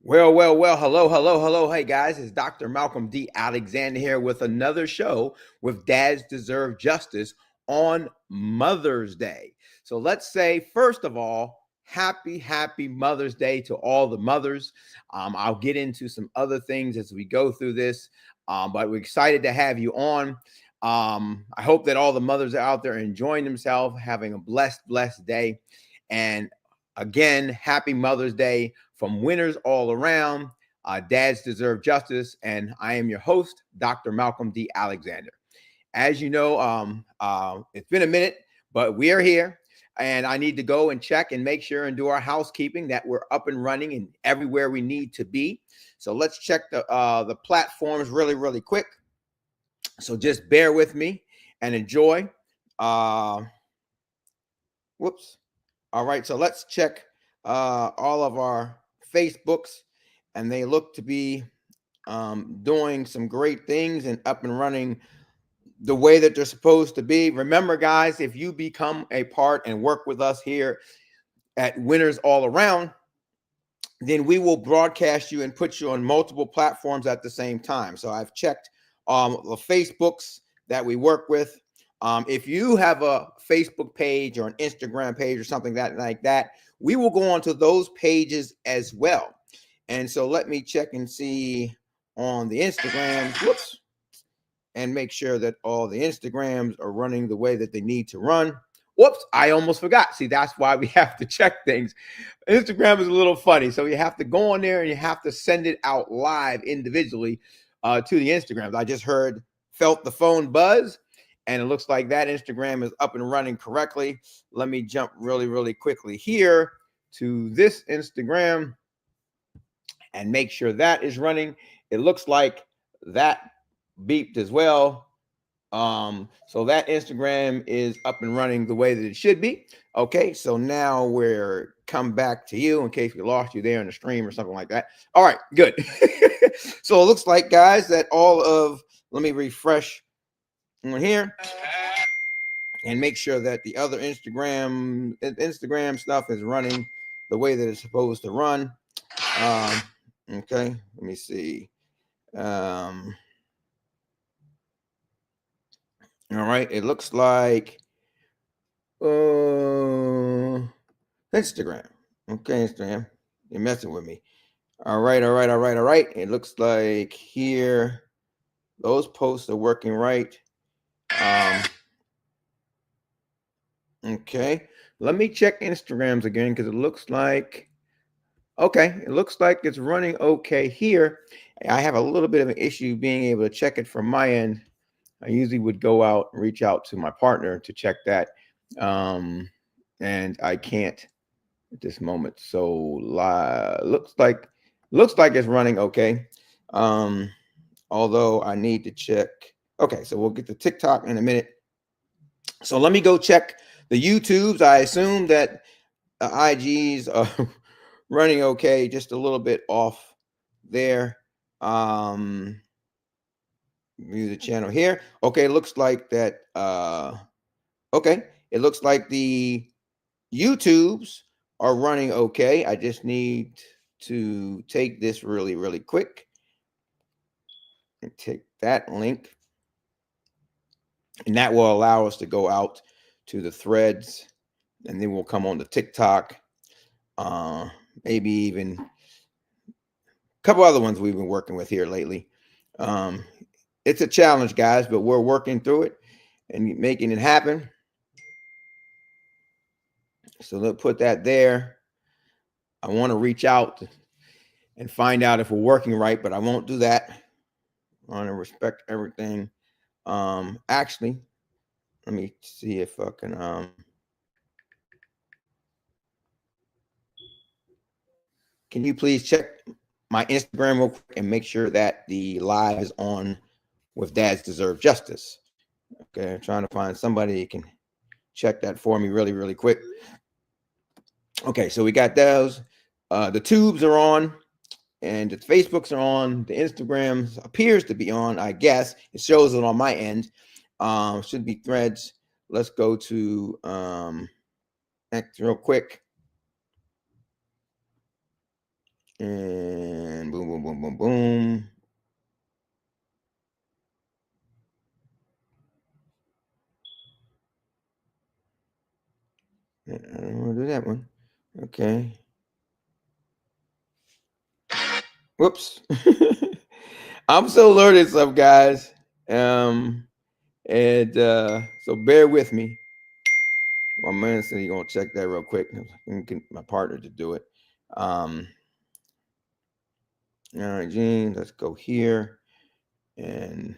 Well. Hello. Hey, guys, it's Dr. Malcolm D. Alexander here with another show with Dads Deserve Justice on Mother's Day. So let's say, first of all, happy Mother's Day to all the mothers. I'll get into some other things as we go through this, but we're excited to have you on. I hope that all the mothers are out there enjoying themselves, having a blessed day. And again, happy Mother's Day from winners all around. Dads Deserve Justice. And I am your host, Dr. Malcolm D. Alexander. As you know, it's been a minute, but we are here. And I need to go and check and make sure and do our housekeeping that we're up and running and everywhere we need to be. So let's check the platforms really quick. So just bear with me and enjoy. Whoops. All right, so let's check all of our Facebooks, and they look to be doing some great things and up and running the way that they're supposed to be. Remember, guys, if you become a part and work with us here at Winners All Around, then we will broadcast you and put you on multiple platforms at the same time. So I've checked the Facebooks that we work with. If you have a Facebook page or an Instagram page or something like that, we will go on to those pages as well. And so let me check and see on the Instagram, whoops, and make sure that all the Instagrams are running the way that they need to run. Whoops, I almost forgot. See, that's why we have to check things. Instagram is a little funny. So you have to go on there and you have to send it out live individually to the Instagrams. I just felt the phone buzz, and it looks like that Instagram is up and running correctly. Let me jump really quickly here to this Instagram and make sure that is running. It looks like that beeped as well. So that Instagram is up and running the way that it should be. Okay, so now we're come back to you in case we lost you there in the stream or something like that. All right, good. So it looks like, guys, that let me refresh on here and make sure that the other Instagram stuff is running the way that it's supposed to run. Okay, let me see. All right, it looks like Instagram. Okay, Instagram, you're messing with me. All right. It looks like here those posts are working right. Okay, let me check Instagrams again because it looks like it's running okay here. I have a little bit of an issue being able to check it from my end. I usually would go out and reach out to my partner to check that. And I can't at this moment. So looks like it's running okay. Although I need to check. Okay, so we'll get to TikTok in a minute. So let me go check the YouTubes. I assume that the IGs are running okay, just a little bit off there. View the channel here. Okay, looks like that. Okay, it looks like the YouTubes are running okay. I just need to take this really quick and take that link, and that will allow us to go out to the threads, and then we'll come on to TikTok, maybe even a couple other ones we've been working with here lately. It's a challenge, guys, but we're working through it and making it happen. So let's put that there. I want to reach out and find out if we're working right, but I won't do that. I want to respect everything. Actually, let me see if I can you please check my Instagram real quick and make sure that the live is on with Dads Deserve Justice. Okay, I'm trying to find somebody who can check that for me really quick. Okay, so we got those. The tubes are on, and the Facebooks are on. The Instagrams appears to be on, I guess. It shows it on my end. Should be threads. Let's go to X real quick. And And boom, boom, boom, boom, boom. I don't want to do that one. Okay. Whoops. I'm so learning stuff, guys. And so bear with me. My man said he's gonna check that real quick. Get my partner to do it. All right, Gene, let's go here. And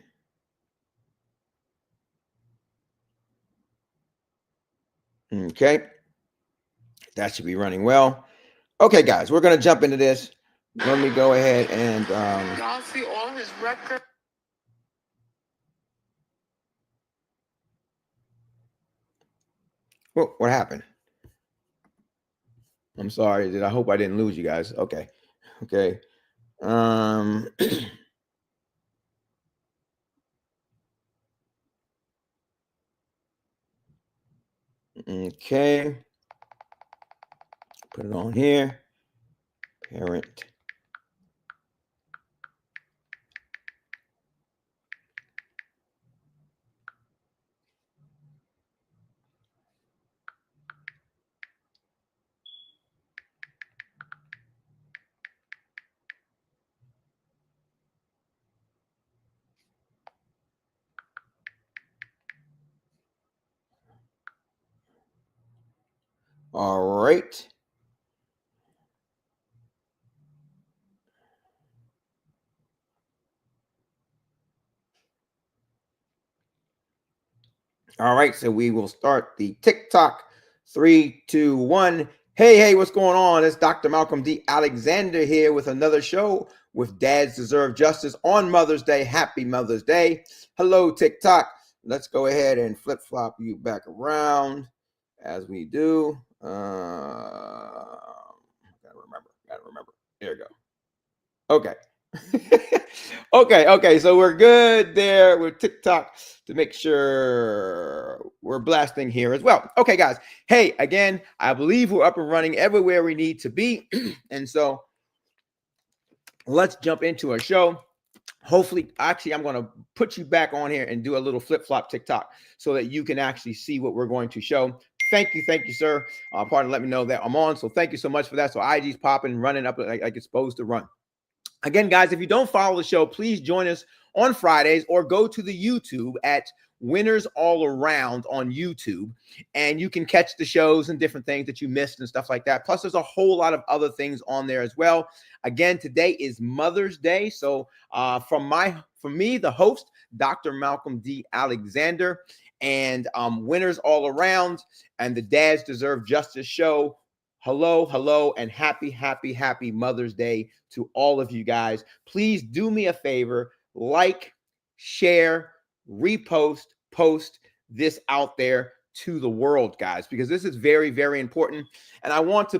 okay, that should be running well. Okay, guys, we're gonna jump into this. Let me go ahead and y'all see all his records. What happened? I'm sorry. I hope I didn't lose you guys. Okay. Okay. Okay. Put it on here. Parent. All right. All right. So we will start the TikTok. 3, 2, 1. Hey, what's going on? It's Dr. Malcolm D. Alexander here with another show with Dads Deserve Justice on Mother's Day. Happy Mother's Day. Hello, TikTok. Let's go ahead and flip flop you back around as we do. Gotta remember. There we go. Okay. Okay. So we're good there with TikTok to make sure we're blasting here as well. Okay, guys. Hey, again, I believe we're up and running everywhere we need to be. And so let's jump into a show. Hopefully, actually, I'm going to put you back on here and do a little flip-flop TikTok so that you can actually see what we're going to show. Thank you, sir. Partner, let me know that I'm on. So thank you so much for that. So IG's popping, running up like it's supposed to run. Again, guys, if you don't follow the show, please join us on Fridays or go to the YouTube at Winners All Around on YouTube, and you can catch the shows and different things that you missed and stuff like that. Plus, there's a whole lot of other things on there as well. Again, today is Mother's Day. So from me, the host, Dr. Malcolm D. Alexander, and Winners All Around and the Dads Deserve Justice show. Hello, and happy Mother's Day to all of you guys. Please do me a favor, like, share, repost, post this out there to the world, guys, because this is very, very important. And I want to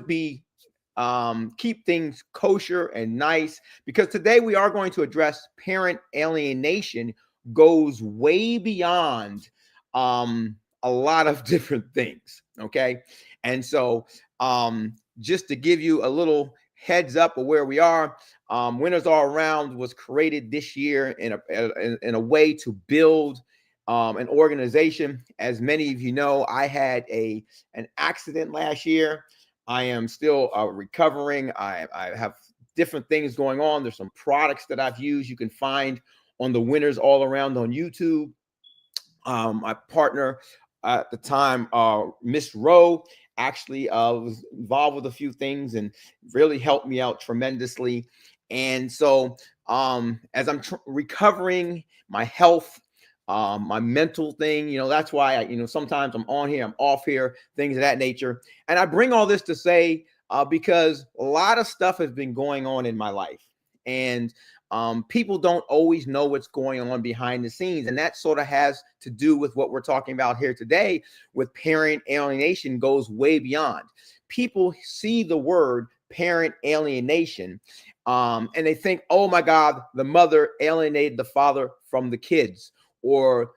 keep things kosher and nice, because today we are going to address parent alienation. Goes way beyond a lot of different things. Okay. And so just to give you a little heads up of where we are, Winners All Around was created this year in a way to build an organization. As many of you know, I had an accident last year. I am still recovering. I have different things going on. There's some products that I've used you can find on the Winners All Around on YouTube. My partner at the time, Miss Rowe, actually was involved with a few things and really helped me out tremendously. And so as I'm recovering my health, my mental thing, that's why sometimes I'm on here, I'm off here, things of that nature. And I bring all this to say because a lot of stuff has been going on in my life, and people don't always know what's going on behind the scenes. And that sort of has to do with what we're talking about here today with parent alienation. Goes way beyond. People see the word parent alienation and they think, oh my God, the mother alienated the father from the kids, or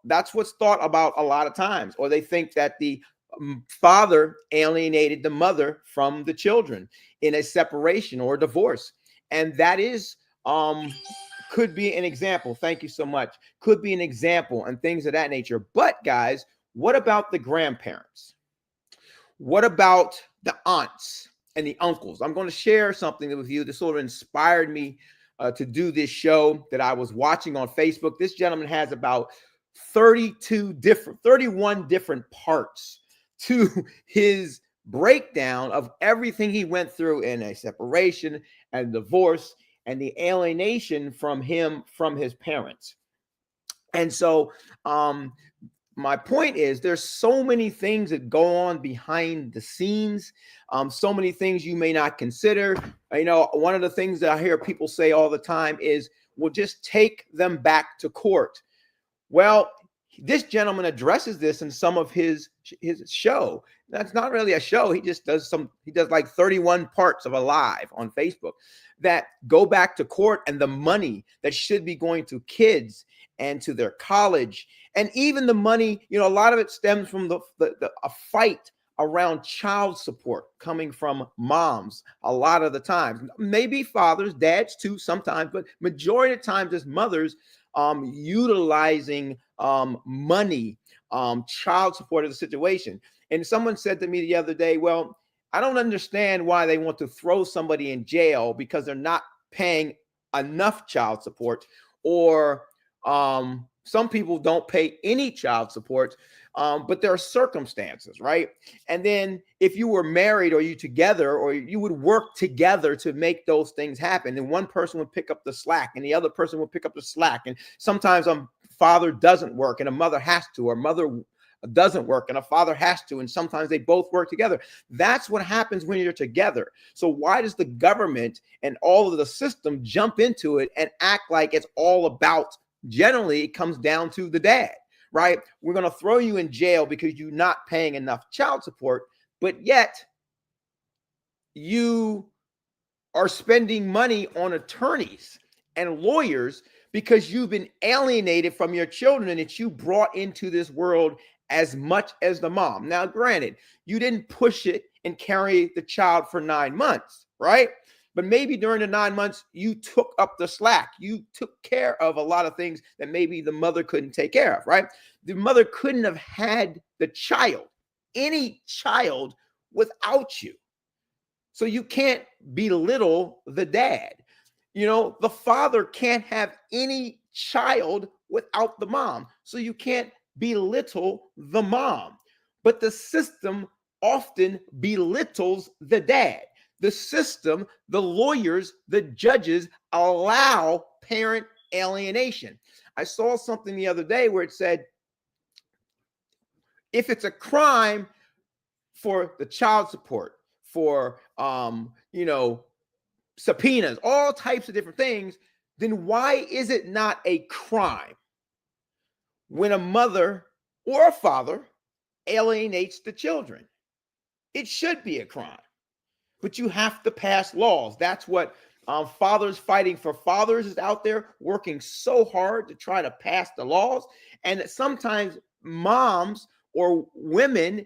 that's what's thought about a lot of times. Or they think that the father alienated the mother from the children in a separation or divorce. And that is could be an example. Thank you so much. Could be an example and things of that nature. But guys, what about the grandparents? What about the aunts and the uncles? I'm going to share something with you that sort of inspired me to do this show that I was watching on Facebook. This gentleman has about 31 different parts to his breakdown of everything he went through in a separation and divorce and the alienation from his parents. And so my point is there's so many things that go on behind the scenes, so many things you may not consider. One of the things that I hear people say all the time is, well, just take them back to court. Well, this gentleman addresses this in some of his show. That's not really a show. He does like 31 parts of a live on Facebook that go back to court, and the money that should be going to kids and to their college, and even the money, a lot of it stems from a fight around child support coming from moms a lot of the times. Maybe fathers, dads too sometimes, but majority of the times it's mothers utilizing money, child support of the situation. And someone said to me the other day, well, I don't understand why they want to throw somebody in jail because they're not paying enough child support, or some people don't pay any child support, but there are circumstances, right? And then if you were married or you together, or you would work together to make those things happen, and one person would pick up the slack and the other person would pick up the slack. And sometimes a father doesn't work and a mother has to, or mother doesn't work and a father has to, and sometimes they both work together. That's what happens when you're together. So why does the government and all of the system jump into it and act like it's all about, generally it comes down to the dad, right? We're going to throw you in jail because you're not paying enough child support, but yet you are spending money on attorneys and lawyers because you've been alienated from your children that you brought into this world as much as the mom. Now, granted, you didn't push it and carry the child for 9 months, right? But maybe during the 9 months, you took up the slack. You took care of a lot of things that maybe the mother couldn't take care of, right? The mother couldn't have had the child, any child, without you. So you can't belittle the dad. The father can't have any child without the mom. So you can't belittle the mom. But the system often belittles the dad. The system, the lawyers, the judges allow parent alienation. I saw something the other day where it said, if it's a crime for the child support, for subpoenas, all types of different things, then why is it not a crime when a mother or a father alienates the children? It should be a crime, but you have to pass laws. That's what Fathers Fighting for Fathers is out there working so hard to try to pass the laws. And sometimes moms or women,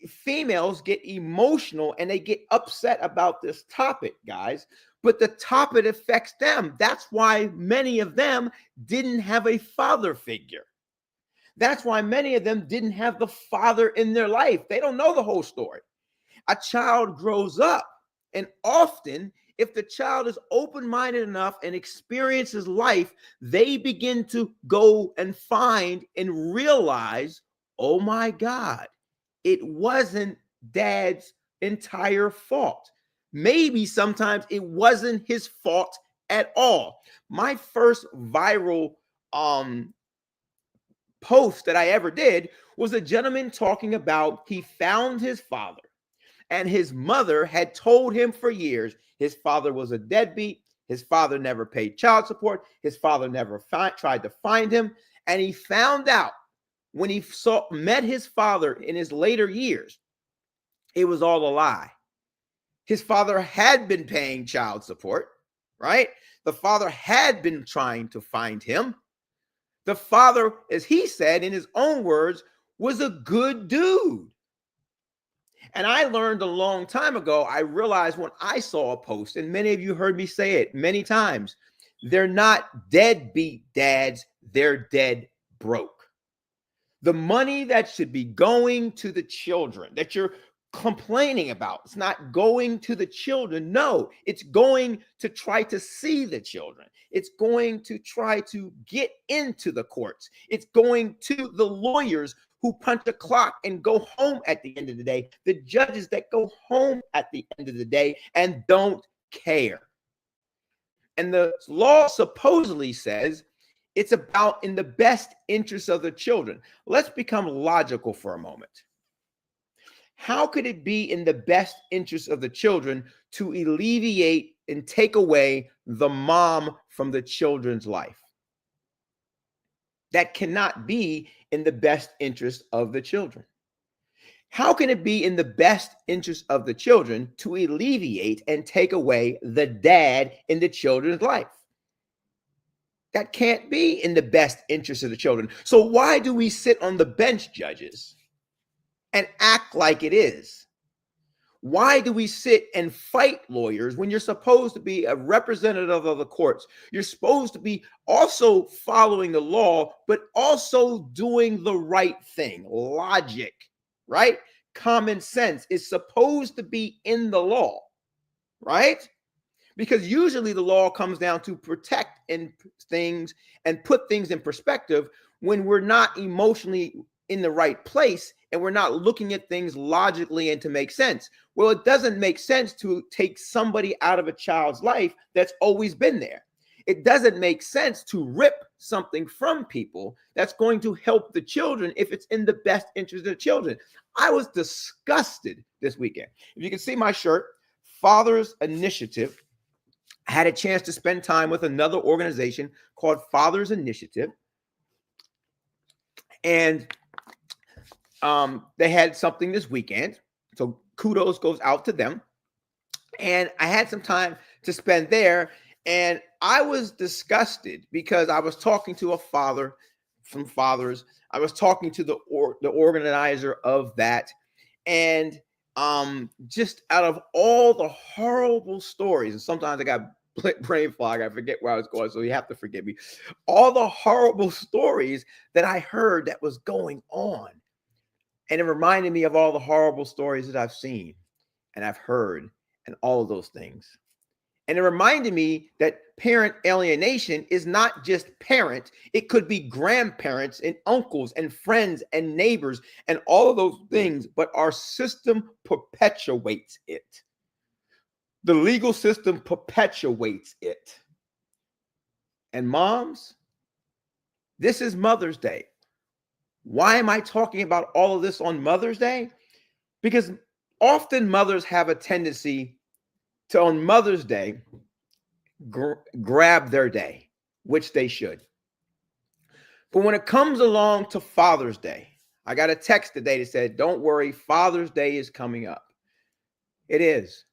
females, get emotional and they get upset about this topic, guys. But the topic affects them. That's why many of them didn't have a father figure. That's why many of them didn't have the father in their life. They don't know the whole story. A child grows up, and often, if the child is open-minded enough and experiences life, they begin to go and find and realize, oh my God, it wasn't dad's entire fault. Maybe sometimes it wasn't his fault at all. My first viral post that I ever did was a gentleman talking about he found his father, and his mother had told him for years his father was a deadbeat. His father never paid child support. His father never tried to find him. And he found out when he met his father in his later years, it was all a lie. His father had been paying child support, right? The father had been trying to find him. The father, as he said in his own words, was a good dude. And I learned a long time ago, I realized when I saw a post, and many of you heard me say it many times, they're not deadbeat dads, they're dead broke. The money that should be going to the children that you're complaining about, it's not going to the children. No, it's going to try to see the children. It's going to try to get into the courts. It's going to the lawyers who punch a clock and go home at the end of the day, the judges that go home at the end of the day and don't care. And the law supposedly says it's about in the best interest of the children. Let's become logical for a moment. How could it be in the best interest of the children to alleviate and take away the mom from the children's life? That cannot be in the best interest of the children. How can it be in the best interest of the children to alleviate and take away the dad in the children's life? That can't be in the best interest of the children. So why do we sit on the bench, judges, and act like it is? Why do we sit and fight lawyers when you're supposed to be a representative of the courts? You're supposed to be also following the law, but also doing the right thing. Logic, right? Common sense is supposed to be in the law, right? Because usually the law comes down to protect things and put things in perspective when we're not emotionally in the right place and we're not looking at things logically and to make sense. Well, it doesn't make sense to take somebody out of a child's life that's always been there. It doesn't make sense to rip something from people that's going to help the children if it's in the best interest of the children. I was disgusted this weekend. If you can see my shirt, Father's Initiative. I had a chance to spend time with another organization called Father's Initiative. And they had something this weekend. So kudos goes out to them. And I had some time to spend there. And I was disgusted because I was talking to a father from Fathers. I was talking to the organizer of that. And just out of all the horrible stories, and sometimes I got brain fog, I forget where I was going, so you have to forgive me. All the horrible stories that I heard that was going on. And it reminded me of all the horrible stories that I've seen and I've heard and all of those things. And it reminded me that parent alienation is not just parent. It could be grandparents and uncles and friends and neighbors and all of those things, but our system perpetuates it. The legal system perpetuates it. And moms, this is Mother's Day. Why am I talking about all of this on Mother's Day? Because often mothers have a tendency to, on Mother's Day, grab their day, which they should. But when it comes along to Father's Day, I got a text today that said, don't worry, Father's Day is coming up. It is.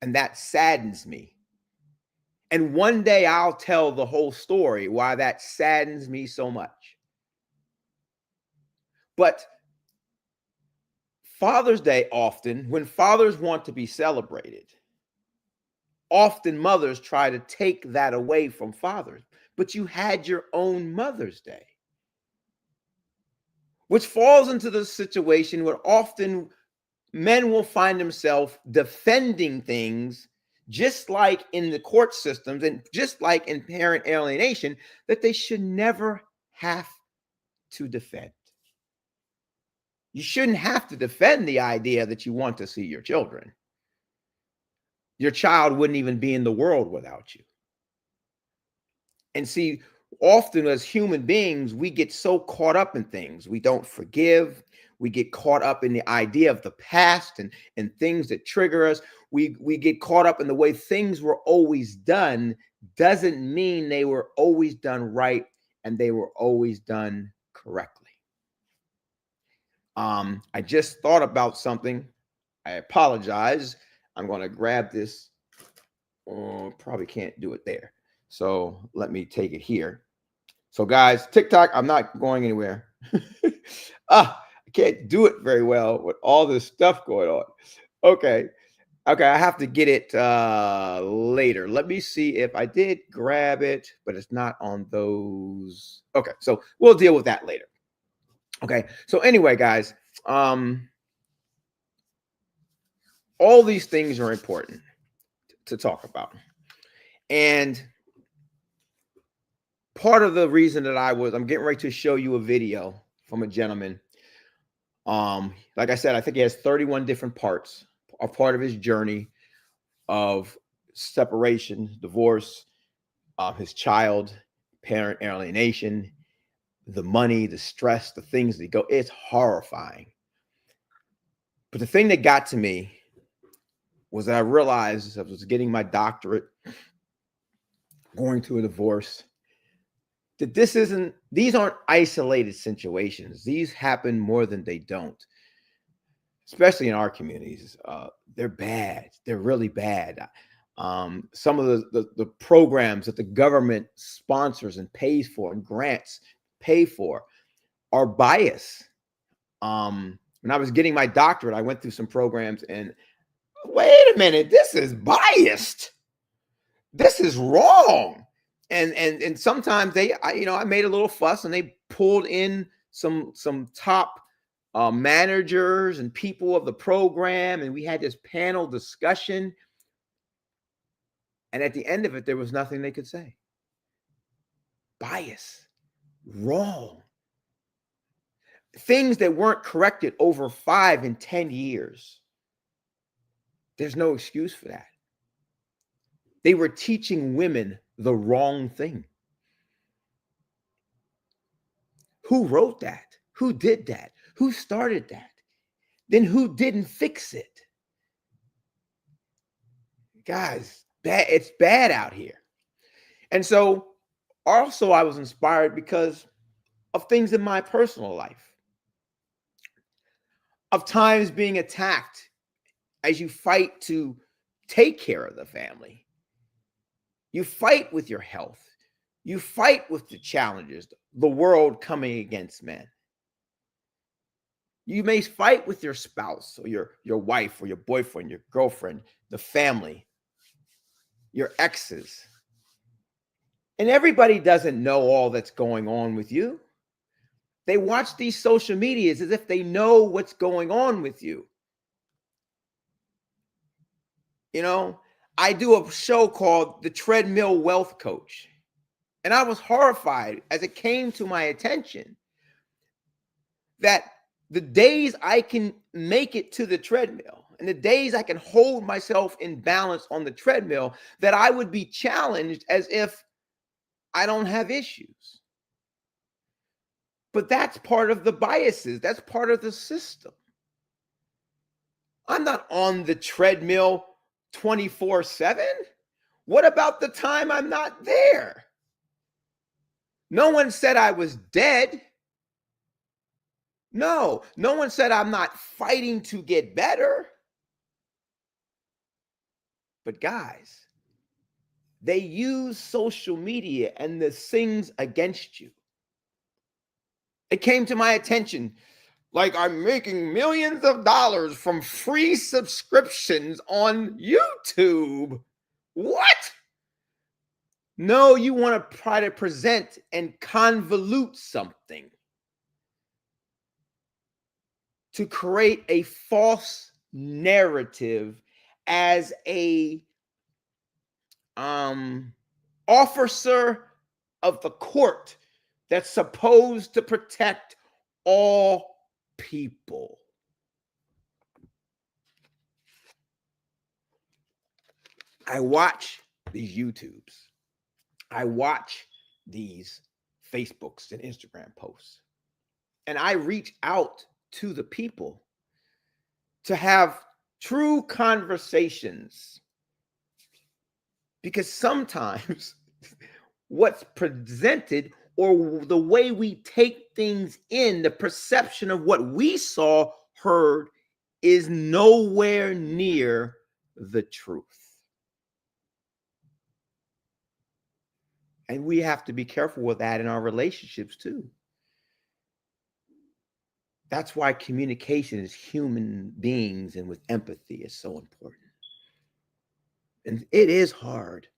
And that saddens me. And one day I'll tell the whole story why that saddens me so much. But Father's Day, often, when fathers want to be celebrated, often mothers try to take that away from fathers. But you had your own Mother's Day, which falls into the situation where often men will find themselves defending things, just like in the court systems and just like in parent alienation, that they should never have to defend. You shouldn't have to defend the idea that you want to see your children. Your child wouldn't even be in the world without you. And see, often as human beings, we get so caught up in things. We don't forgive. We get caught up in the idea of the past and things that trigger us. We get caught up in the way things were always done. Doesn't mean they were always done right and they were always done correctly. I just thought about something. I apologize. I'm going to grab this. Oh, probably can't do it there. So let me take it here. So guys, TikTok, I'm not going anywhere. I can't do it very well with all this stuff going on. Okay. Okay, I have to get it later. Let me see if I did grab it, but it's not on those. Okay, so we'll deal with that later. Okay. So anyway, guys, all these things are important to talk about. And part of the reason that I'm getting ready to show you a video from a gentleman. Like I said, I think he has 31 different parts, a part of his journey of separation, divorce, his child, parent alienation, the money, the stress, the things that go. It's horrifying. But the thing that got to me was that I realized as I was getting my doctorate, going through a divorce, that these aren't isolated situations. These happen more than they don't, especially in our communities. They're bad. They're really bad. Some of the programs that the government sponsors and pays for and grants pay for are biased. When I was getting my doctorate, I went through some programs and wait a minute, this is biased. This is wrong. And sometimes I made a little fuss and they pulled in some top managers and people of the program, and we had this panel discussion. And at the end of it, there was nothing they could say. Bias, wrong. Things that weren't corrected over 5 and 10 years. There's no excuse for that. They were teaching women the wrong thing. Who wrote that? Who did that? Who started that? Then who didn't fix it? Guys, it's bad out here. And so also I was inspired because of things in my personal life, of times being attacked as you fight to take care of the family. You fight with your health. You fight with the challenges, the world coming against men. You may fight with your spouse or your wife or your boyfriend, your girlfriend, the family, your exes. And everybody doesn't know all that's going on with you. They watch these social medias as if they know what's going on with you. You know, I do a show called The Treadmill Wealth Coach. And I was horrified as it came to my attention that the days I can make it to the treadmill and the days I can hold myself in balance on the treadmill, that I would be challenged as if I don't have issues. But that's part of the biases. That's part of the system. I'm not on the treadmill 24/7. What about the time I'm not there? No one said I was dead. No one said I'm not fighting to get better. But guys, they use social media and the things against you. It came to my attention, like I'm making millions of dollars from free subscriptions on YouTube. What? No, you want to try to present and convolute something to create a false narrative as a officer of the court that's supposed to protect all people. I watch these YouTubes. I watch these Facebooks and Instagram posts. And I reach out to the people to have true conversations. Because sometimes what's presented or the way we take things in, the perception of what we saw, heard, is nowhere near the truth. And we have to be careful with that in our relationships too. That's why communication as human beings and with empathy is so important. And it is hard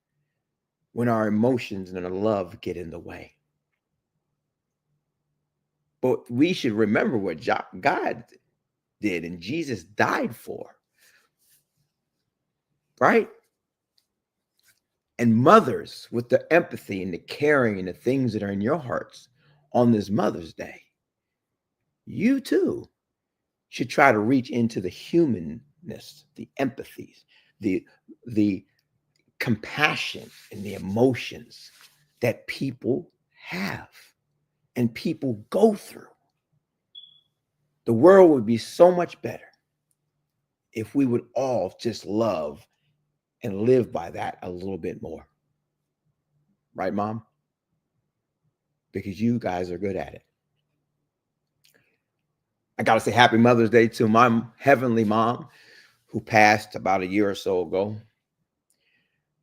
when our emotions and our love get in the way. But we should remember what God did and Jesus died for, right? And mothers, with the empathy and the caring and the things that are in your hearts on this Mother's Day, you too should try to reach into the humanness, the empathies, the compassion and the emotions that people have and people go through. The world would be so much better if we would all just love and live by that a little bit more. Right, Mom? Because you guys are good at it. I got to say happy Mother's Day to my heavenly mom who passed about a year or so ago.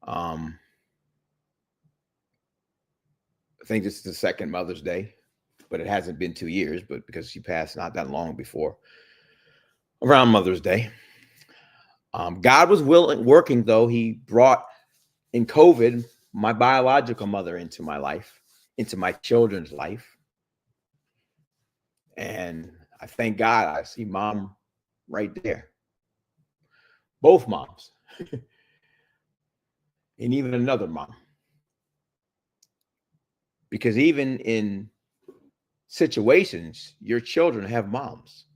I think this is the second Mother's Day, but it hasn't been 2 years, but because she passed not that long before, around Mother's Day. God was working, though. He brought, in COVID, my biological mother into my life, into my children's life. And I thank God I see Mom right there. Both moms. And even another mom. Because even in situations, your children have moms.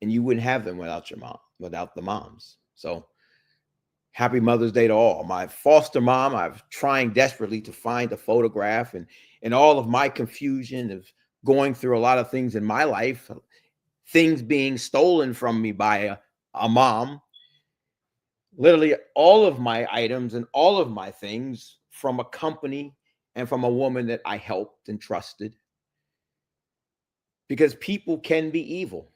And you wouldn't have them without your mom, without the moms. So happy Mother's Day to all. My foster mom, I'm trying desperately to find a photograph, and all of my confusion of going through a lot of things in my life, things being stolen from me by a mom. Literally all of my items and all of my things from a company and from a woman that I helped and trusted. Because people can be evil.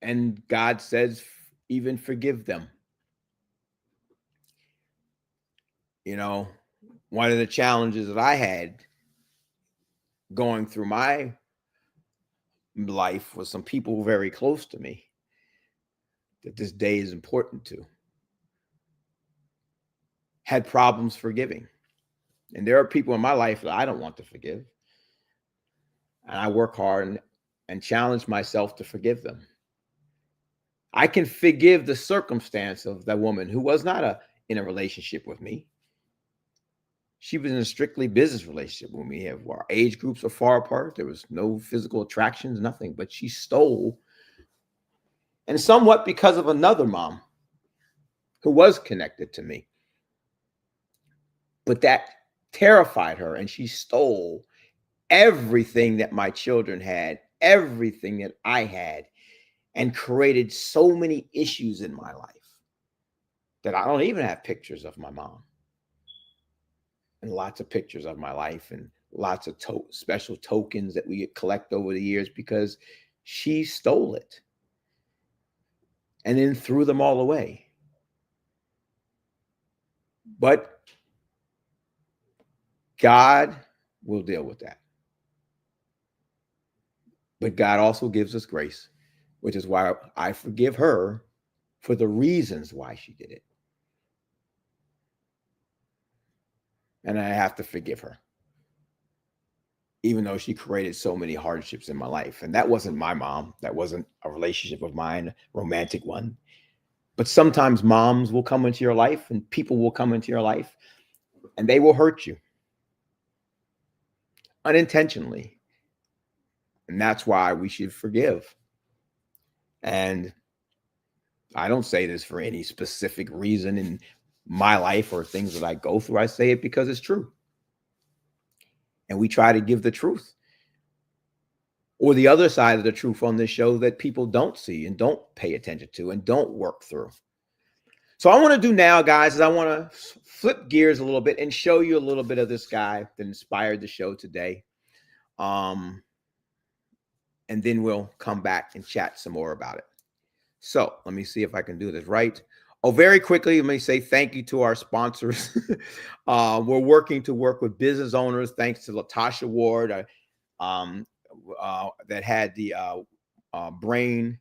And God says, even forgive them. You know, one of the challenges that I had going through my life was some people very close to me that this day is important to, had problems forgiving. And there are people in my life that I don't want to forgive. And I work hard and challenge myself to forgive them. I can forgive the circumstance of that woman who was not in a relationship with me. She was in a strictly business relationship with me. Our age groups are far apart. There was no physical attractions, nothing. But she stole, and somewhat because of another mom who was connected to me. But that terrified her, and she stole everything that my children had, everything that I had, and created so many issues in my life that I don't even have pictures of my mom. And lots of pictures of my life and lots of special tokens that we collect over the years because she stole it and then threw them all away. But God will deal with that. But God also gives us grace, which is why I forgive her for the reasons why she did it. And I have to forgive her, even though she created so many hardships in my life. And that wasn't my mom. That wasn't a relationship of mine, a romantic one. But sometimes moms will come into your life and people will come into your life and they will hurt you unintentionally. And that's why we should forgive. And I don't say this for any specific reason in my life or things that I go through. I say it because it's true. And we try to give the truth or the other side of the truth on this show that people don't see and don't pay attention to and don't work through. So I want to do now, guys, is I want to flip gears a little bit and show you a little bit of this guy that inspired the show today. And then we'll come back and chat some more about it. So let me see if I can do this right. Oh, very quickly, let me say thank you to our sponsors. We're working to work with business owners. Thanks to Latasha Ward. that had the brain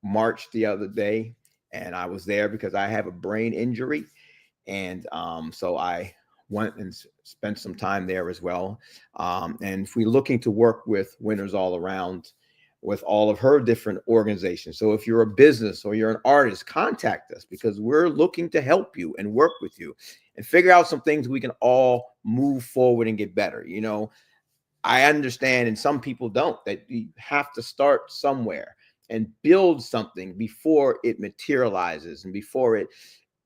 march the other day, and I was there because I have a brain injury, and so I went and spent some time there as well. And if we're looking to work with Winners All Around, with all of her different organizations. So if you're a business or you're an artist, contact us because we're looking to help you and work with you and figure out some things we can all move forward and get better. You know, I understand, and some people don't, that you have to start somewhere and build something before it materializes and before it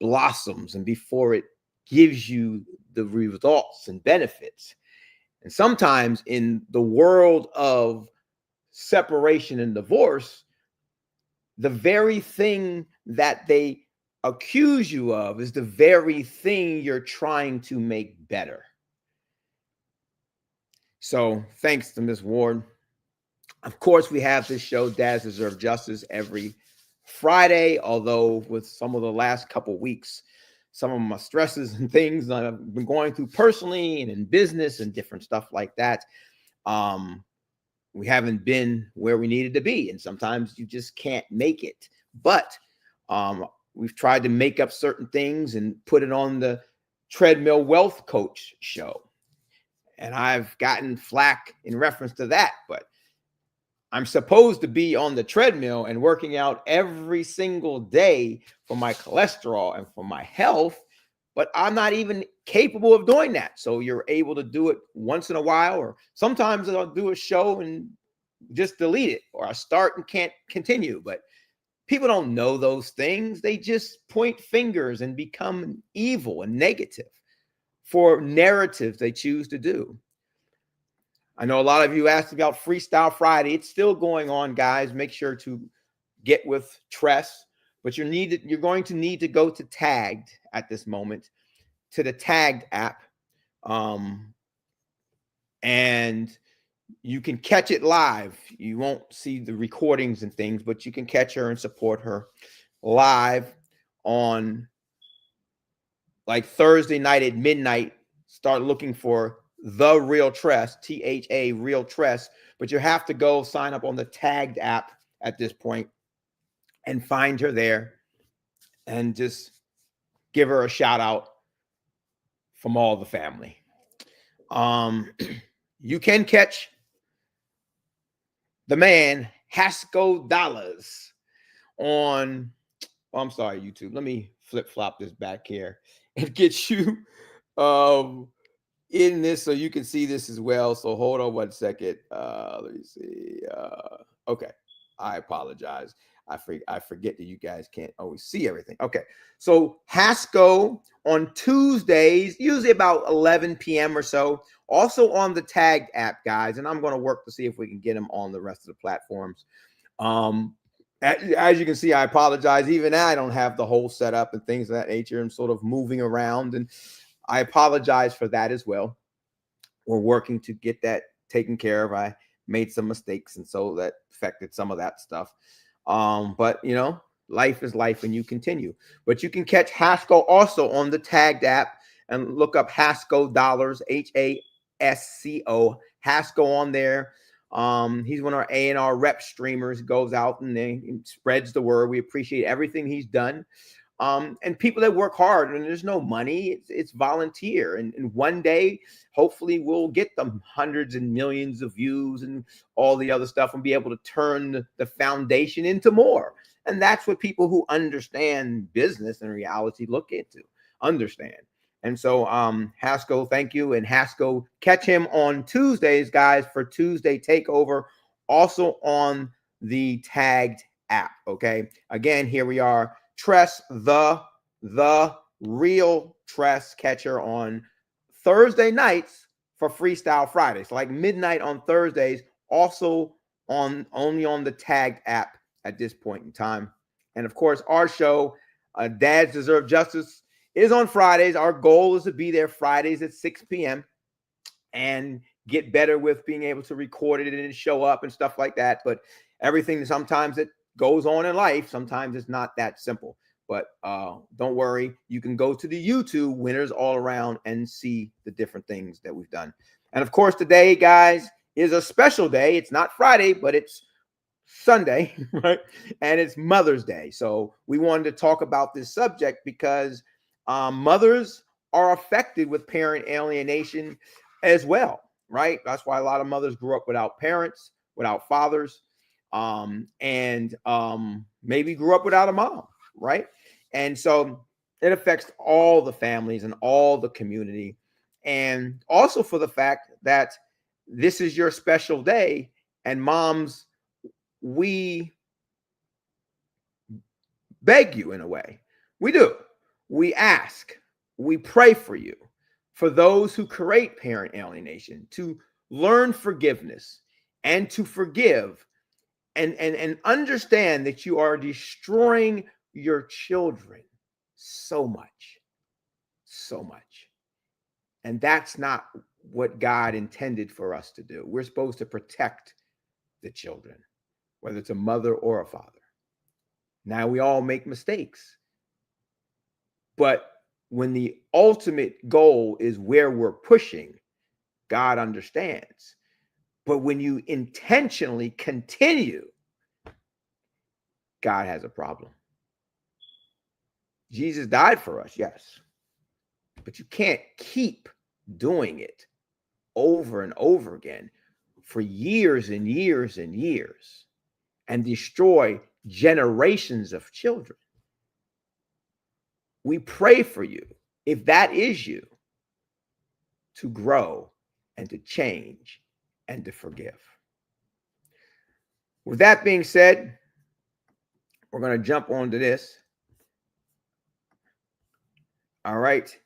blossoms and before it gives you the results and benefits. And sometimes in the world of separation and divorce, the very thing that they accuse you of is the very thing you're trying to make better. So thanks to Ms. Ward. Of course, we have this show, Dads Deserve Justice, every Friday, although with some of the last couple of weeks, some of my stresses and things that I've been going through personally and in business and different stuff like that, we haven't been where we needed to be. And sometimes you just can't make it. But we've tried to make up certain things and put it on the Treadmill Wealth Coach show. And I've gotten flack in reference to that, but I'm supposed to be on the treadmill and working out every single day for my cholesterol and for my health, but I'm not even capable of doing that. So you're able to do it once in a while, or sometimes I'll do a show and just delete it, or I start and can't continue. But people don't know those things. They just point fingers and become evil and negative for narratives they choose to do. I know a lot of you asked about Freestyle Friday. It's still going on, guys. Make sure to get with Tress, but you're going to need to go to Tagged at this moment, to the Tagged app, and you can catch it live. You won't see the recordings and things, but you can catch her and support her live on like Thursday night at midnight. Start looking for The Real Tress, THA Real Tress, but you have to go sign up on the Tagged app at this point and find her there and just give her a shout out from all the family. You can catch the man Haskell Dollars on, oh, I'm sorry, YouTube. Let me flip flop this back here and get you in this so you can see this as well. So hold on one second. Let me see. Okay. I apologize. I forget that you guys can't always see everything. Okay. So Haskell on Tuesdays, usually about 11 p.m. or so, also on the Tagged app, guys. And I'm going to work to see if we can get them on the rest of the platforms. As you can see, I apologize. Even I don't have the whole setup and things of that nature. I'm sort of moving around, and I apologize for that as well. We're working to get that taken care of. I made some mistakes, and so that affected some of that stuff. But you know, life is life, and you continue. But you can catch Haskell also on the Tagged app and look up Haskell Dollars, HASCO, Haskell on there. He's one of our A&R rep streamers. He goes out and he spreads the word. We appreciate everything he's done. And people that work hard, and there's no money, it's volunteer. And one day, hopefully we'll get them hundreds and millions of views and all the other stuff and be able to turn the foundation into more. And that's what people who understand business and reality look into, understand. And so Haskell, thank you. And Haskell, catch him on Tuesdays, guys, for Tuesday Takeover, also on the Tagged app. Okay. Again, here we are. Tress, the Real Tress, catcher on Thursday nights for Freestyle Fridays, like midnight on Thursdays, also only on the Tagged app at this point in time. And of course, our show, Dads Deserve Justice, is on Fridays. Our goal is to be there Fridays at 6 p.m. and get better with being able to record it and show up and stuff like that. But everything sometimes that goes on in life, sometimes it's not that simple. But don't worry, you can go to the YouTube Winners All Around and see the different things that we've done. And of course, today, guys, is a special day. It's not Friday, but it's Sunday, right? And it's Mother's Day. So we wanted to talk about this subject because mothers are affected with parent alienation as well, right? That's why a lot of mothers grew up without parents, without fathers, and maybe grew up without a mom, right? And so it affects all the families and all the community. And also for the fact that this is your special day, and moms, we beg you in a way. We do. We ask, we pray for you, for those who create parent alienation, to learn forgiveness and to forgive and understand that you are destroying your children so much, so much. And that's not what God intended for us to do. We're supposed to protect the children, whether it's a mother or a father. Now, we all make mistakes, but when the ultimate goal is where we're pushing, God understands. But when you intentionally continue, God has a problem. Jesus died for us, yes, but you can't keep doing it over and over again for years and years and years and destroy generations of children. We pray for you, if that is you, to grow and to change and to forgive. With that being said, we're going to jump onto this. All right.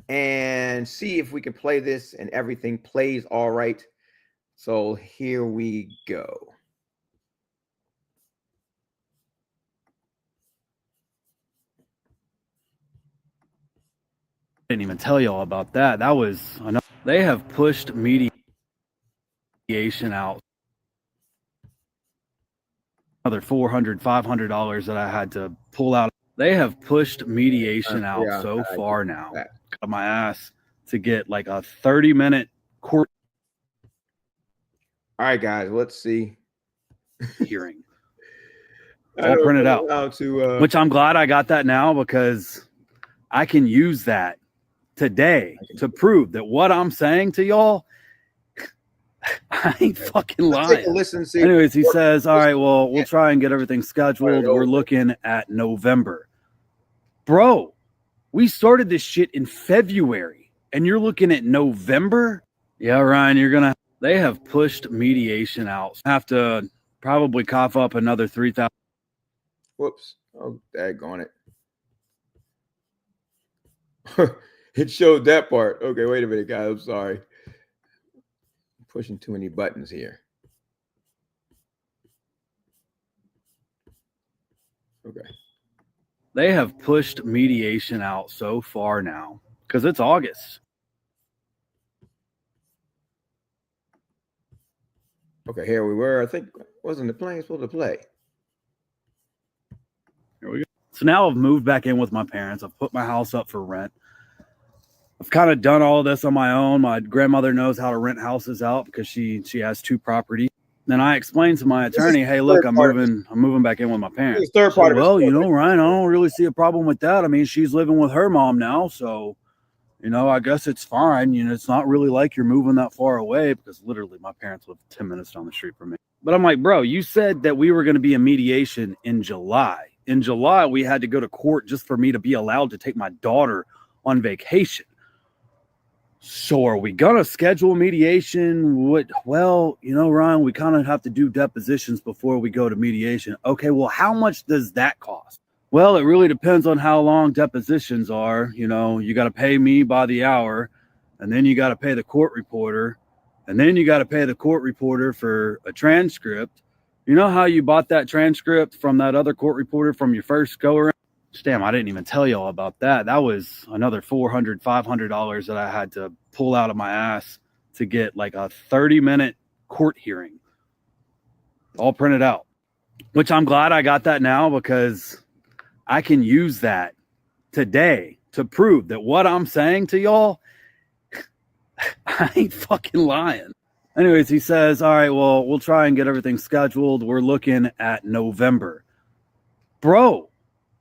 And see if we can play this and everything plays all right. So here we go. Didn't even tell y'all about that. That was enough. They have pushed mediation out. Another $400, $500 that I had to pull out. They have pushed mediation out so far now. Got my ass to get like a 30-minute court All right, guys, let's see. hearing. All printed out. Which I'm glad I got that now because I can use that today to prove that what I'm saying to y'all, I ain't fucking lying. Take a listen, see. Anyways, he says, all right, well, we'll try and get everything scheduled. We're looking at November. Bro, we started this shit in February and you're looking at November? Yeah, Ryan, you're going to, they have pushed mediation out. Have to probably cough up another 3,000. Whoops. Oh, daggone it. It showed that part. Okay, wait a minute, guys. I'm sorry. I'm pushing too many buttons here. Okay. They have pushed mediation out so far now because it's August. Okay, here we were. I think wasn't the plane supposed to play? Here we go. So now I've moved back in with my parents. I've put my house up for rent. I've kind of done all this on my own. My grandmother knows how to rent houses out because she has 2 properties. Then I explained to my attorney, hey, look, I'm moving back in with my parents. Third part. Well, you know, Ryan, I don't really see a problem with that. I mean, she's living with her mom now, so, you know, I guess it's fine. You know, it's not really like you're moving that far away because literally my parents live 10 minutes down the street from me. But I'm like, bro, you said that we were going to be in mediation in July. In July, we had to go to court just for me to be allowed to take my daughter on vacation. So are we going to schedule mediation? Well, you know, Ryan, we kind of have to do depositions before we go to mediation. Okay, well, how much does that cost? Well, it really depends on how long depositions are. You know, you got to pay me by the hour, and then you got to pay the court reporter, and then you got to pay the court reporter for a transcript. You know how you bought that transcript from that other court reporter from your first go-around? Damn, I didn't even tell y'all about that. That was another $400, $500 that I had to pull out of my ass to get like a 30-minute court hearing. All printed out. Which I'm glad I got that now because I can use that today to prove that what I'm saying to y'all, I ain't fucking lying. Anyways, he says, all right, well, we'll try and get everything scheduled. We're looking at November. Bro,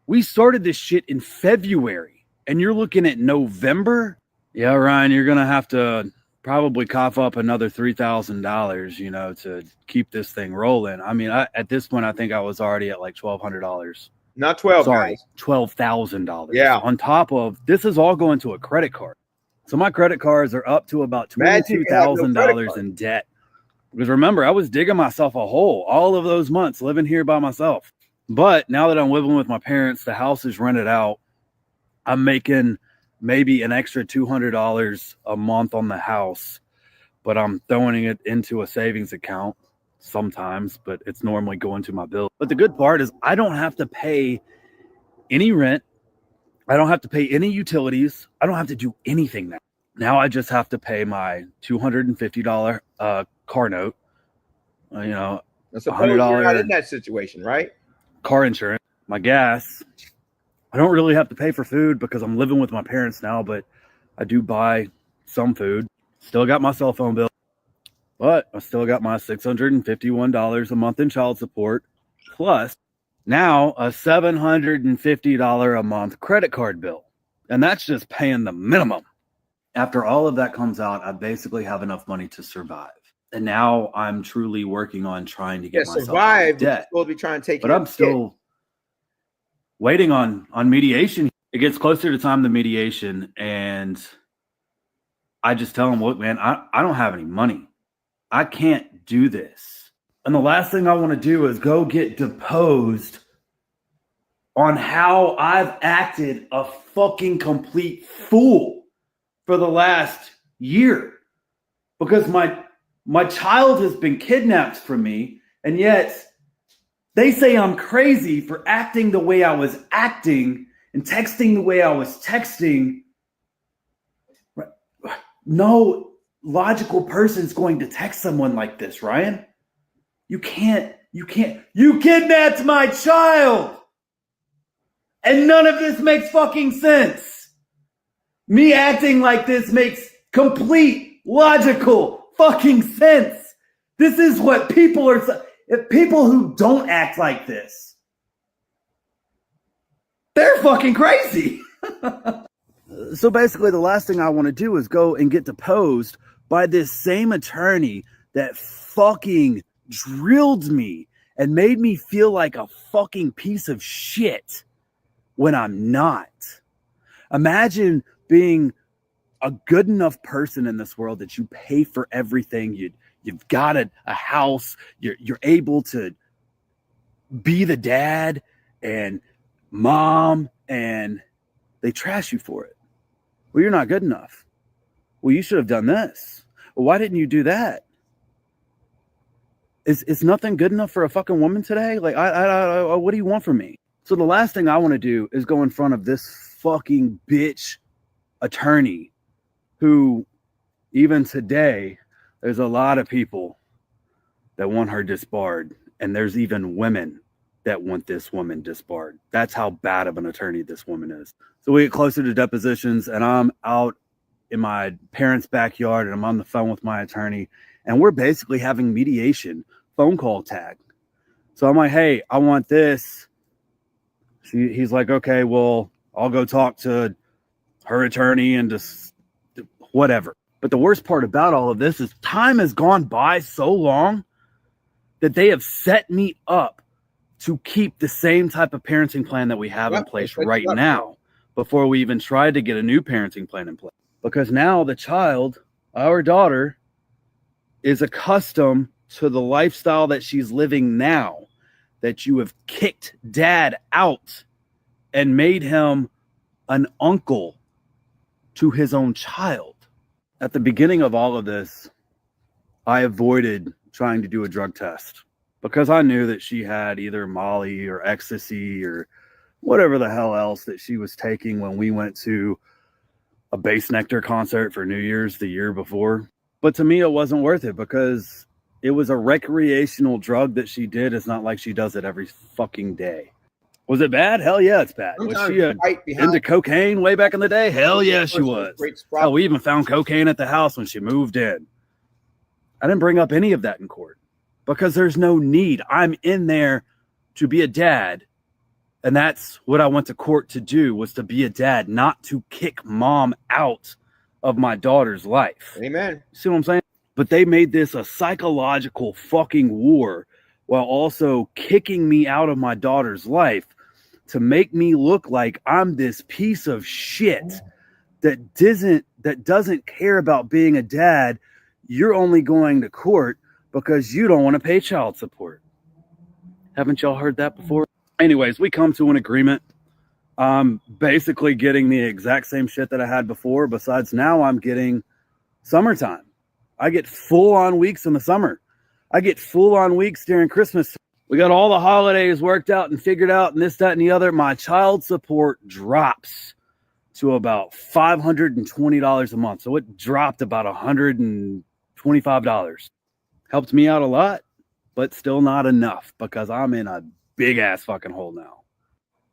we started this shit in February and you're looking at November? Yeah, Ryan, you're going to have to probably cough up another $3,000, to keep this thing rolling. I mean, at this point, I think I was already at like $1,200. Not 12. Sorry, guys. $12,000. Yeah. On top of this is all going to a credit card. So my credit cards are up to about $22,000 in debt. Because remember, I was digging myself a hole all of those months living here by myself. But now that I'm living with my parents, the house is rented out. I'm making maybe an extra $200 a month on the house, but I'm throwing it into a savings account sometimes, but it's normally going to my bill. But the good part is I don't have to pay any rent. I don't have to pay any utilities. I don't have to do anything now. Now I just have to pay my $250 car note. That's $100. You're not in that situation, right? Car insurance, my gas. I don't really have to pay for food because I'm living with my parents now, but I do buy some food. Still got my cell phone bill, but I still got my $651 a month in child support, plus now a $750 a month credit card bill. And that's just paying the minimum. After all of that comes out, I basically have enough money to survive. And now I'm truly working on trying to get myself survive, out of debt. You're supposed to be trying to take but I'm still waiting on mediation. It gets closer to time to mediation, and I just tell them, look, man, I don't have any money. I can't do this. And the last thing I want to do is go get deposed on how I've acted a fucking complete fool for the last year. Because my child has been kidnapped from me, and yet they say I'm crazy for acting the way I was acting and texting the way I was texting. No logical person's going to text someone like this, Ryan. You kidnapped my child! And none of this makes fucking sense. Me acting like this makes complete logical fucking sense. This is what people are. If people who don't act like this, they're fucking crazy. So basically, the last thing I want to do is go and get deposed by this same attorney that fucking drilled me and made me feel like a fucking piece of shit when I'm not. Imagine being a good enough person in this world that you pay for everything. You've got a house. You're able to be the dad and mom, and they trash you for it. Well, you're not good enough. Well, you should have done this. Well, why didn't you do that? Is nothing good enough for a fucking woman today? Like, I what do you want from me? So the last thing I want to do is go in front of this fucking bitch attorney who, even today, there's a lot of people that want her disbarred. And there's even women that want this woman disbarred. That's how bad of an attorney this woman is. So we get closer to depositions, and I'm out in my parents' backyard, and I'm on the phone with my attorney, and we're basically having mediation phone call tag. So I'm like, hey, I want this. He's like, okay, well, I'll go talk to her attorney and just whatever. But the worst part about all of this is time has gone by so long that they have set me up to keep the same type of parenting plan that we have in place right now before we even tried to get a new parenting plan in place. Because now the child, our daughter, is accustomed to the lifestyle that she's living now, that you have kicked dad out and made him an uncle to his own child. At the beginning of all of this, I avoided trying to do a drug test because I knew that she had either Molly or ecstasy or whatever the hell else that she was taking when we went to a Bass Nectar concert for New Year's the year before. But to me, it wasn't worth it because it was a recreational drug that she did. It's not like she does it every fucking day. Was it bad? Hell yeah, it's bad. Was she into cocaine way back in the day? Hell yeah, she was. Hell, we even found cocaine at the house when she moved in. I didn't bring up any of that in court because there's no need. I'm in there to be a dad. And that's what I went to court to do, was to be a dad, not to kick mom out of my daughter's life. Amen. See what I'm saying? But they made this a psychological fucking war while also kicking me out of my daughter's life to make me look like I'm this piece of shit that doesn't care about being a dad. You're only going to court because you don't want to pay child support. Haven't y'all heard that before? Anyways, we come to an agreement. I'm basically getting the exact same shit that I had before, besides now I'm getting summertime. I get full-on weeks in the summer. I get full-on weeks during Christmas. We got all the holidays worked out and figured out and this, that, and the other. My child support drops to about $520 a month. So it dropped about $125. Helped me out a lot, but still not enough because I'm in a big ass fucking hole now.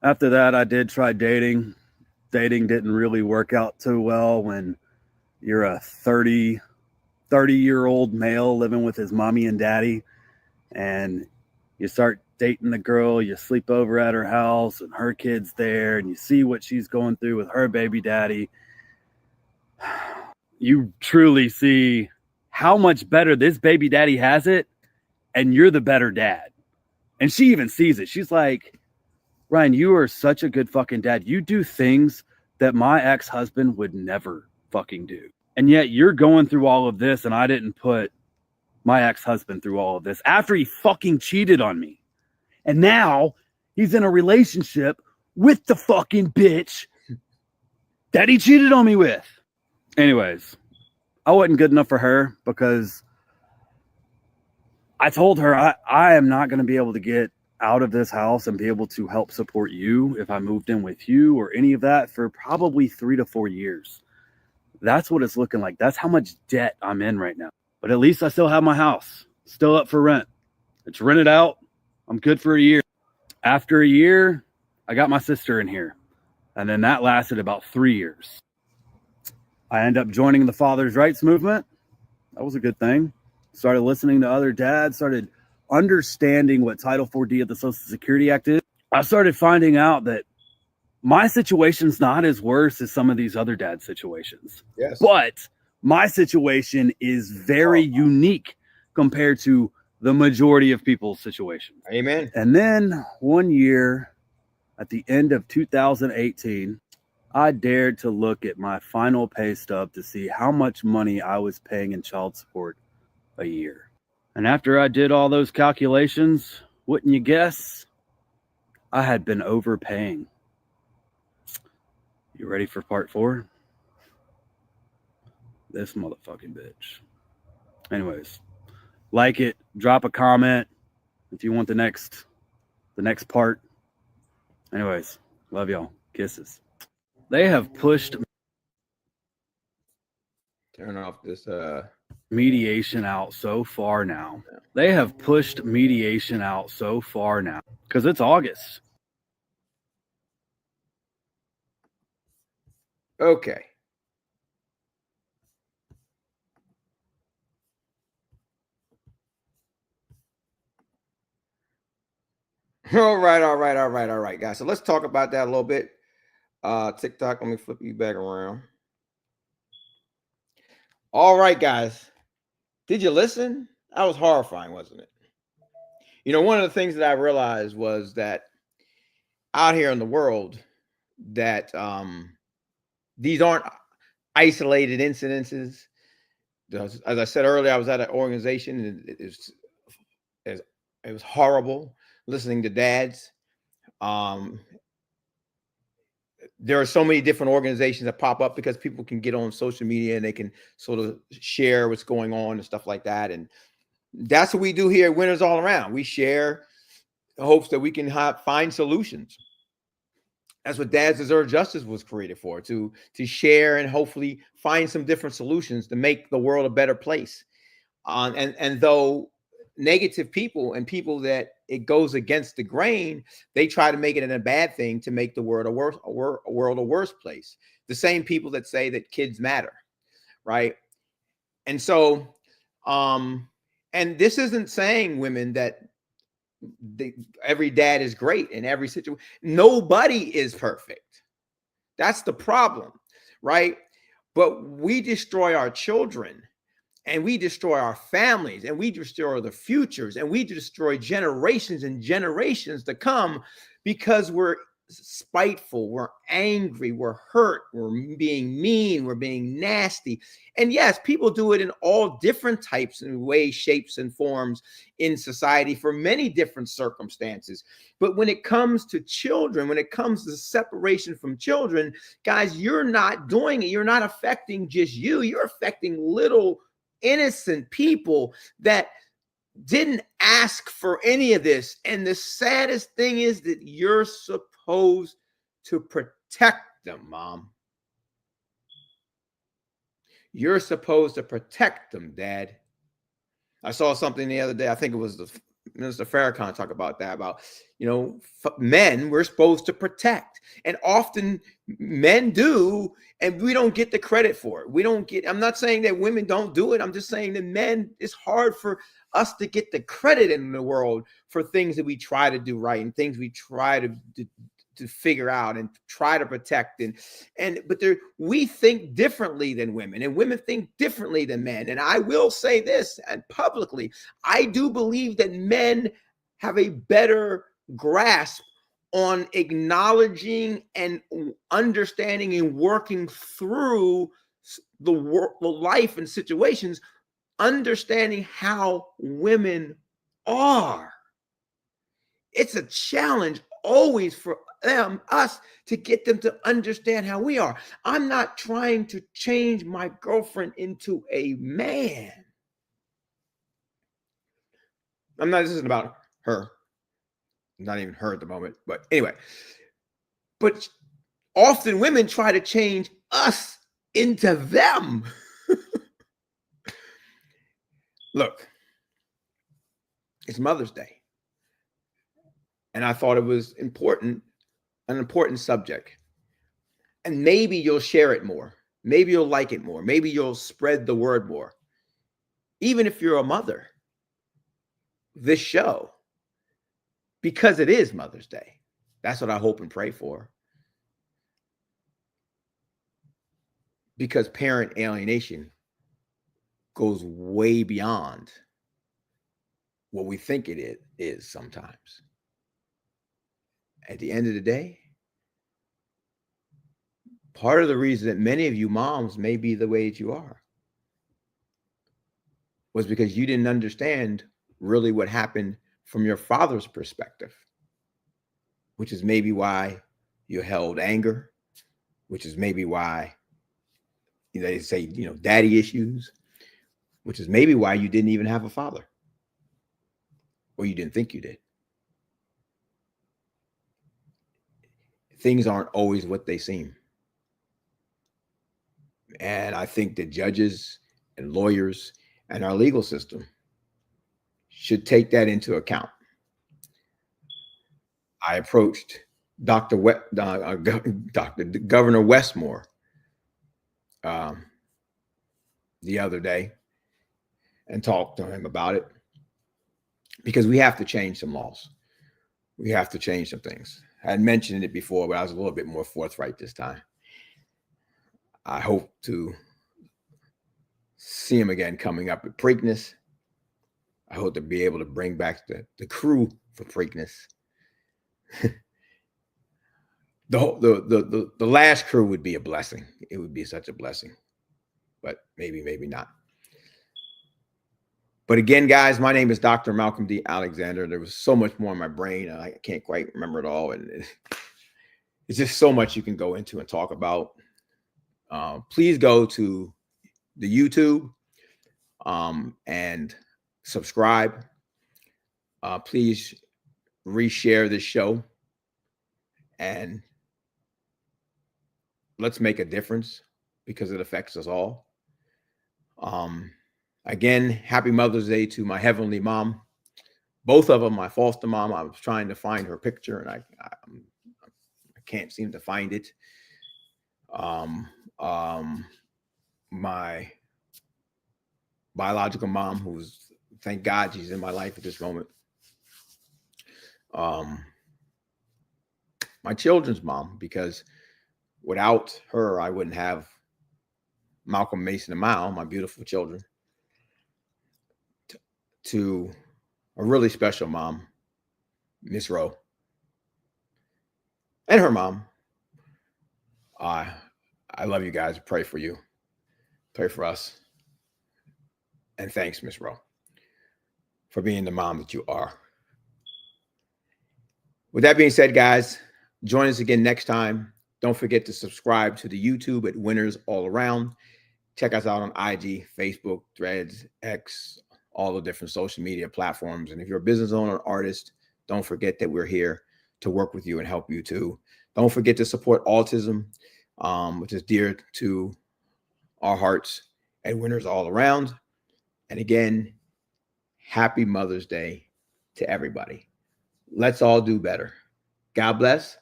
After that, I did try dating. Dating didn't really work out too well when you're a 30-year-old male living with his mommy and daddy, and you start dating the girl, you sleep over at her house and her kid's there, and you see what she's going through with her baby daddy. You truly see how much better this baby daddy has it, and you're the better dad. And she even sees it. She's like, Ryan, you are such a good fucking dad. You do things that my ex-husband would never fucking do. And yet you're going through all of this, and I didn't put my ex-husband through all of this after he fucking cheated on me. And now he's in a relationship with the fucking bitch that he cheated on me with. Anyways, I wasn't good enough for her because I told her I am not going to be able to get out of this house and be able to help support you if I moved in with you or any of that for probably 3 to 4 years. That's what it's looking like. That's how much debt I'm in right now. But at least I still have my house, still up for rent. It's rented out. I'm good for a year. After a year, I got my sister in here. And then that lasted about 3 years. I ended up joining the Father's Rights movement. That was a good thing. Started listening to other dads, started understanding what Title 4D of the Social Security Act is. I started finding out that my situation's not as worse as some of these other dad situations. Yes. But my situation is very unique compared to the majority of people's situations. Amen. And then one year at the end of 2018, I dared to look at my final pay stub to see how much money I was paying in child support a year. And after I did all those calculations, wouldn't you guess, I had been overpaying. You ready for part 4? This motherfucking bitch. Anyways, like it, drop a comment if you want the next part. Anyways, love y'all. Kisses. They have pushed Turn off this mediation out so far now. They have pushed mediation out so far now because it's August. Okay. All right, guys. So let's talk about that a little bit. TikTok, let me flip you back around. All right, guys. Did you listen? That was horrifying, wasn't it? You know, one of the things that I realized was that out here in the world, that these aren't isolated incidences. As I said earlier, I was at an organization, and it was horrible listening to dads. There are so many different organizations that pop up because people can get on social media and they can sort of share what's going on and stuff like that. And that's what we do here at Winners All Around. We share the hopes that we can find solutions. That's what Dads Deserve Justice was created for, to share and hopefully find some different solutions to make the world a better place. And though negative people and people that it goes against the grain, they try to make it a bad thing to make the world a worse place. The same people that say that kids matter, right? And so And this isn't saying, women, that every dad is great in every situation. Nobody is perfect. That's the problem, right? But we destroy our children, and we destroy our families, and we destroy the futures, and we destroy generations and generations to come, because we're spiteful, we're angry, we're hurt, we're being mean, we're being nasty. And yes, people do it in all different types and ways, shapes, and forms in society for many different circumstances. But when it comes to children, when it comes to separation from children, guys, you're not doing it. You're not affecting just you, you're affecting little innocent people that didn't ask for any of this. And the saddest thing is that you're supposed to protect them, Mom. You're supposed to protect them, Dad. I saw something the other day. I think it was the Minister Farrakhan talk about that, about, men we're supposed to protect. And often men do, and we don't get the credit for it. We don't get, I'm not saying that women don't do it. I'm just saying that men, it's hard for us to get the credit in the world for things that we try to do right and things we try to figure out and try to protect. But we think differently than women, and women think differently than men. And I will say this, and publicly, I do believe that men have a better grasp on acknowledging and understanding and working through the life and situations, understanding how women are. It's a challenge always for us to get them to understand how we are. I'm not trying to change my girlfriend into a man. This isn't about her. Not even her at the moment. But anyway. But often women try to change us into them. Look, it's Mother's Day. And I thought it was an important subject. And maybe you'll share it more. Maybe you'll like it more. Maybe you'll spread the word more. Even if you're a mother, this show, because it is Mother's Day. That's what I hope and pray for. Because parent alienation goes way beyond what we think it is sometimes. At the end of the day, part of the reason that many of you moms may be the way that you are was because you didn't understand really what happened from your father's perspective, which is maybe why you held anger, which is maybe why they say, daddy issues, which is maybe why you didn't even have a father, or you didn't think you did. Things aren't always what they seem. And I think that judges and lawyers and our legal system should take that into account. I approached Governor Westmore the other day and talked to him about it, because we have to change some laws. We have to change some things. I had mentioned it before, but I was a little bit more forthright this time. I hope to see him again coming up at Preakness. I hope to be able to bring back the crew for Preakness. The last crew would be a blessing. It would be such a blessing, but maybe not. But again, guys, my name is Dr. Malcolm D. Alexander. There was so much more in my brain. I can't quite remember it all. And it's just so much you can go into and talk about. Please go to the YouTube and subscribe. Please reshare this show, and let's make a difference, because it affects us all. Again, happy Mother's Day to my heavenly mom. Both of them, my foster mom. I was trying to find her picture, and I can't seem to find it. My biological mom, who's, thank God she's in my life at this moment. My children's mom, because without her, I wouldn't have Malcolm, Mason, and Mao, my beautiful children. To a really special mom, Miss Rowe, and her mom. I love you guys. Pray for you. Pray for us. And thanks, Miss Rowe, for being the mom that you are. With that being said, guys, join us again next time. Don't forget to subscribe to the YouTube at Winners All Around. Check us out on IG, Facebook, Threads, X, all the different social media platforms. And if you're a business owner or artist, don't forget that we're here to work with you and help you too. Don't forget to support autism, which is dear to our hearts at Winners All Around. And again, happy Mother's Day to everybody. Let's all do better. God bless.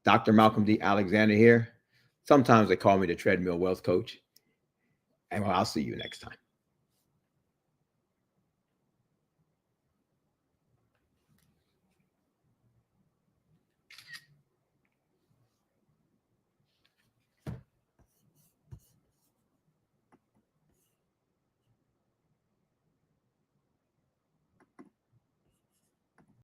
Dr. Malcolm D. Alexander here. Sometimes they call me the treadmill wealth coach. And I'll see you next time.